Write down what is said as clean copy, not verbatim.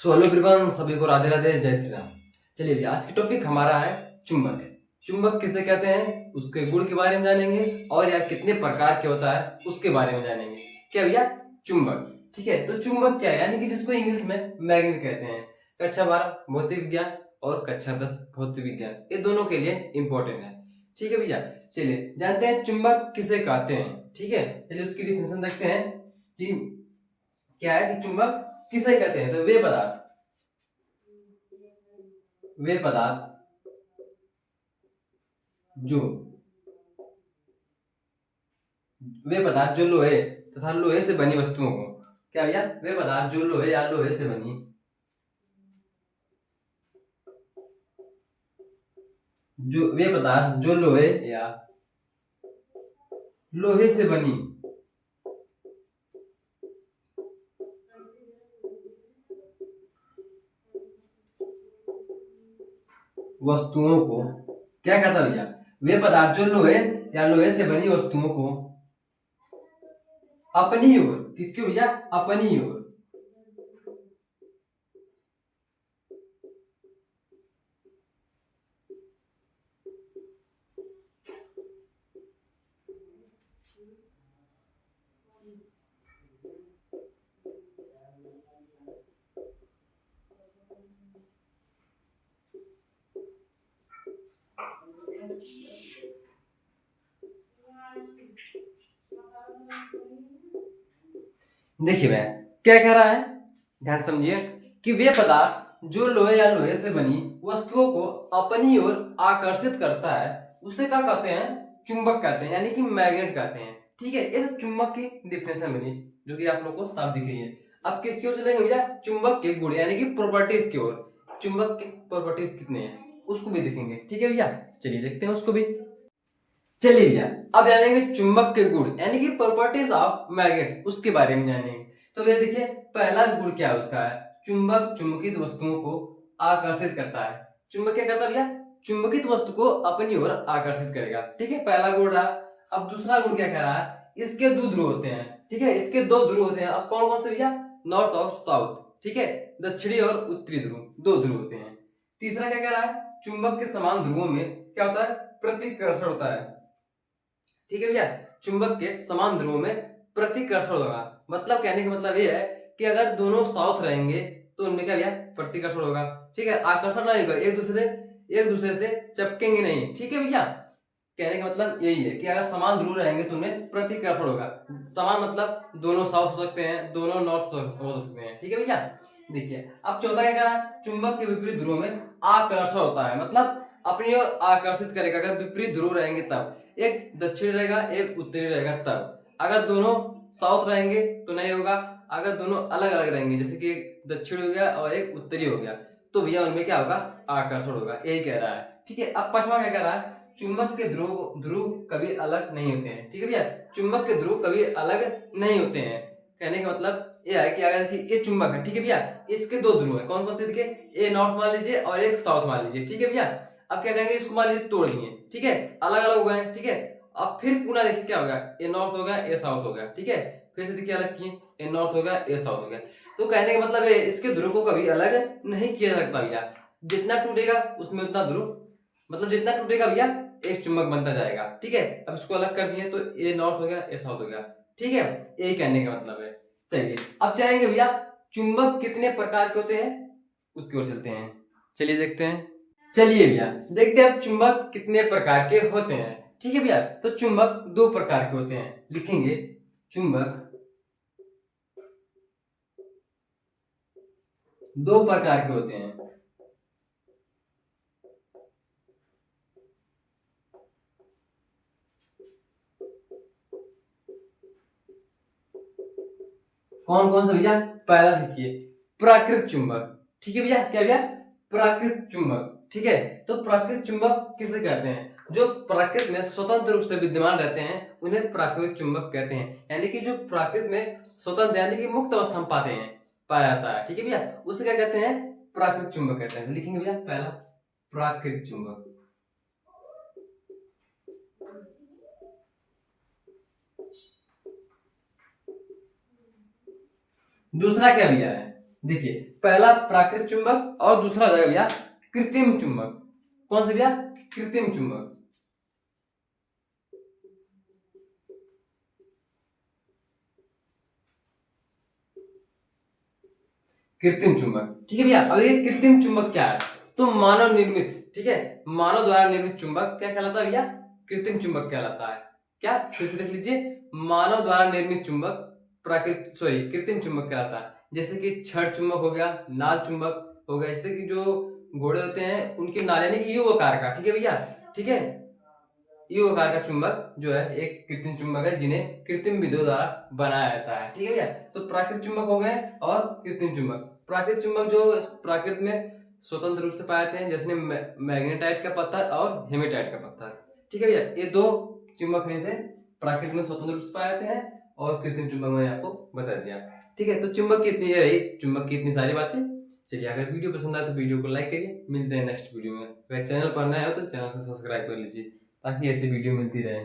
So hello everyone, सभी को राधे राधे, जय श्री राम। चलिए भैया, आज की टॉपिक हमारा है चुंबक। चुंबक किसे कहते हैं, उसके गुण के बारे में जानेंगे और यह कितने प्रकार के होता है उसके बारे में जानेंगे। क्या भैया, चुंबक। ठीक है, तो चुंबक क्या है, यानी कि जिसको इंग्लिश में मैग्नेट कहते हैं। कक्षा 12 भौतिक विज्ञान और कक्षा 10 भौतिक विज्ञान, ये दोनों के लिए इंपॉर्टेंट है। ठीक है भैया, चलिए जानते हैं चुंबक किसे कहते हैं। ठीक है, चलिए उसकी डिफिनेशन देखते हैं कि क्या है कि चुंबक किसे कहते हैं। तो वे पदार्थ जो जो लोहे तथा लोहे से बनी वस्तुओं को, क्या भैया, वे पदार्थ जो लोहे या लोहे से बनी वे पदार्थ जो लोहे या लोहे से बनी वस्तुओं को क्या कहता है भैया, वे पदार्थ जो लोहे या लोहे से बनी वस्तुओं को अपनी ओर, किसकी भैया, अपनी ओर देखिए मैं क्या कह रहा है, ध्यान समझिए कि वे पदार्थ जो लोहे या लोहे से बनी वस्तुओं को अपनी ओर आकर्षित करता है उसे क्या कहते हैं, चुंबक कहते हैं, यानी कि मैग्नेट कहते हैं। ठीक है, ये तो चुंबक की डिफिनेशन बनी जो कि आप लोग को साफ दिख रही है। अब किसकी ओर चलेंगे भैया, चुंबक के गुण यानी कि प्रॉपर्टीज की ओर। चुंबक के प्रॉपर्टीज कितने हैं उसको भी देखेंगे। ठीक है भैया, चलिए देखते हैं उसको भी। चलिए भैया, अब जानेंगे चुंबक के गुण यानी कि प्रॉपर्टीज ऑफ मैग्नेट, उसके बारे में जानेंगे। तो भैया देखिए, पहला गुण क्या है उसका है, चुंबक चुंबकित वस्तुओं को आकर्षित करता है। चुंबक क्या करता है भैया, चुंबकित वस्तु को अपनी ओर आकर्षित करेगा। ठीक है, पहला गुण रहा। अब दूसरा गुण क्या कह रहा है, इसके दो ध्रुव होते हैं। ठीक है, इसके दो ध्रुव होते हैं। अब कौन कौन से भैया, नॉर्थ और साउथ। ठीक है, दक्षिणी और उत्तरी ध्रुव, दो ध्रुव होते हैं। तीसरा क्या कह रहा है, चुंबक के समान ध्रुवों में क्या होता है, प्रतिकर्षण होता है। ठीक है भैया, चुंबक के समान ध्रुवों में प्रतिकर्षण होगा। मतलब कहने का मतलब ये है कि अगर दोनों साउथ रहेंगे तो उनमें क्या भैया, प्रतिकर्षण होगा। ठीक है, आकर्षण नहीं होगा, एक दूसरे से चिपकेंगे नहीं। ठीक है भैया, कहने का मतलब यही है कि अगर समान ध्रुव रहेंगे तो उनमें प्रतिकर्षण होगा। समान मतलब दोनों साउथ हो सकते हैं, दोनों नॉर्थ हो सकते हैं। ठीक है भैया, देखिए अब चौथा क्या करा, चुंबक के विपरीत ध्रुव में आकर्षण होता है। मतलब अपनी ओर आकर्षित करेगा। अगर विपरीत ध्रुव रहेंगे तब, एक दक्षिण रहेगा एक उत्तरी रहेगा तब। अगर दोनों साउथ रहेंगे तो नहीं होगा। अगर दोनों अलग अलग रहेंगे, जैसे कि एक दक्षिण हो गया और एक उत्तरी हो गया, तो भैया उनमें क्या होगा, आकर्षण होगा। यही कह रहा है। ठीक है, अब पांचवा क्या कह रहा है, चुंबक के ध्रुव ध्रुव कभी अलग नहीं होते हैं। ठीक है भैया, चुंबक के ध्रुव कभी अलग नहीं होते हैं। कहने का मतलब यह है कि अगर ये चुंबक है, ठीक है भैया, इसके दो ध्रुव है। कौन कौन से देखिए, ए नॉर्थ मान लीजिए और एक साउथ मान लीजिए। ठीक है भैया, अब क्या करेंगे, इसको मान लीजिए तोड़ दिए। ठीक है, अलग अलग हो गए। ठीक है, अब फिर पुनः देखिए क्या होगा, ए नॉर्थ हो गया ए साउथ हो गया। ठीक है, फिर से देखिए अलग किए, ए नॉर्थ हो गया ए साउथ हो गया। तो कहने का मतलब है इसके ध्रुव को कभी अलग नहीं किया जा सकता भैया। जितना टूटेगा उसमें उतना ध्रुव, मतलब जितना टूटेगा भैया एक चुंबक बनता जाएगा। ठीक है, अब इसको अलग कर दिए तो ए नॉर्थ हो गया ए साउथ हो गया। ठीक है, यही कहने का मतलब है। चलिए अब चलेंगे भैया, चुंबक कितने प्रकार के होते हैं उसकी ओर चलते हैं। चलिए देखते हैं। चलिए भैया देखते हैं अब चुंबक कितने प्रकार के होते हैं। ठीक है भैया, तो चुंबक दो प्रकार के होते हैं, लिखेंगे चुंबक दो प्रकार के होते हैं। कौन कौन सा भैया, पहला देखिए प्राकृत चुंबक। ठीक है भैया, क्या भैया, प्राकृत चुंबक। ठीक है, तो प्राकृत चुंबक किसे कहते हैं, जो प्रकृति में स्वतंत्र रूप से विद्यमान रहते हैं उन्हें प्राकृतिक चुंबक कहते हैं। यानी कि जो प्रकृति में स्वतंत्र यानी कि मुक्त अवस्था में पाते हैं, पाया जाता है। ठीक है भैया, उसे क्या कहते हैं, प्राकृतिक चुंबक कहते हैं। तो लिखेंगे भैया पहला प्राकृतिक चुंबक। दूसरा क्या भैया है, देखिए, पहला प्राकृतिक चुंबक और दूसरा हो जाएगा भैया कृत्रिम चुंबक। कौन सा भैया? कृत्रिम चुंबक। कृत्रिम चुंबक, ठीक है भैया। अब ये कृत्रिम चुंबक क्या है? तो मानव निर्मित, ठीक है, मानव द्वारा निर्मित चुंबक क्या कहलाता है भैया? कृत्रिम चुंबक कहलाता है। क्या? फिर से देख लीजिए, मानव द्वारा निर्मित चुंबक कृत्रिम चुंबक कहलाता है। जैसे कि छड़ चुंबक हो गया, नाल चुंबक हो गया, जैसे कि जो घोड़े होते हैं उनके नाल, यानी यू आकार का, ठीक है भैया, ठीक है, यू आकार का चुंबक जो है एक कृत्रिम चुंबक है, जिन्हें कृत्रिम विधियों द्वारा बनाया जाता है, ठीक है भैया। तो प्राकृतिक चुंबक हो गए और कृत्रिम चुंबक। प्राकृतिक चुंबक जो प्राकृतिक में स्वतंत्र रूप से पाए जाते हैं, जैसे मैग्नेटाइट का पत्थर और हेमेटाइट का पत्थर, ठीक है भैया। ये दो चुंबक है, इसे प्राकृतिक में स्वतंत्र रूप से पाए जाते हैं और कृत्रिम चुंबक मैंने आपको बता दिया, ठीक है। तो चुंबक की इतनी रही, चुंबक की इतनी सारी बातें। चलिए, अगर वीडियो पसंद आए तो वीडियो को लाइक करिए। मिलते हैं नेक्स्ट वीडियो में। अगर चैनल पर नए हो तो चैनल को सब्सक्राइब कर लीजिए ताकि ऐसी वीडियो मिलती रहे।